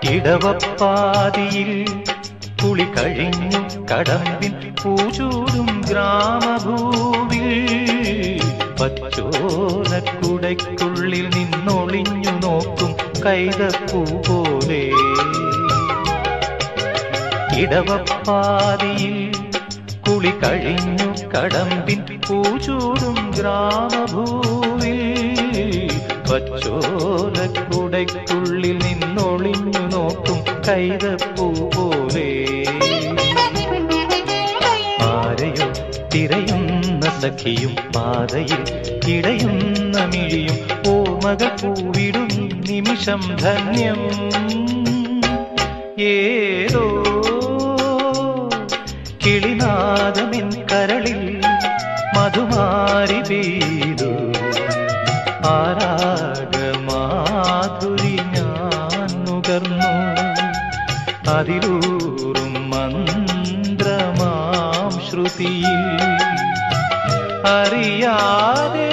ഇടവപ്പാതിയിൽ കുളി കഴിഞ്ഞു കടമ്പിൻ പൂചൂടും ഗ്രാമഭൂവിൽ പച്ചോലക്കുടയ്ക്കുള്ളിൽ നിന്നൊളിഞ്ഞു നോക്കും കൈതപ്പൂ പോലെ. ഇടവപ്പാതിയിൽ കുളി കഴിഞ്ഞു കടമ്പിൻ പൂചൂടും ഗ്രാമഭൂവിൽ പച്ചോലക്കുടയ്ക്കുള്ളിൽ നിന്നൊളിഞ്ഞു നോക്കും കൈതപ്പൂ പോലെ. ആരെയോ തിരയുന്ന സഖിയും പാതയിൽ ഇടയുന്ന മിഴിയും ഓർമ്മകൾ പൂവിടും നിമിഷം ധന്യം. ഏതോ കിളിനാദമിൻ കരളിൽ മധുമാരി പെയ്തു. ആരാഗമാധുരി ഞാൻ നുകർന്നു. അതിലൂറും മന്ത്രമാം ശ്രുതിയിൽ അറിയാതെ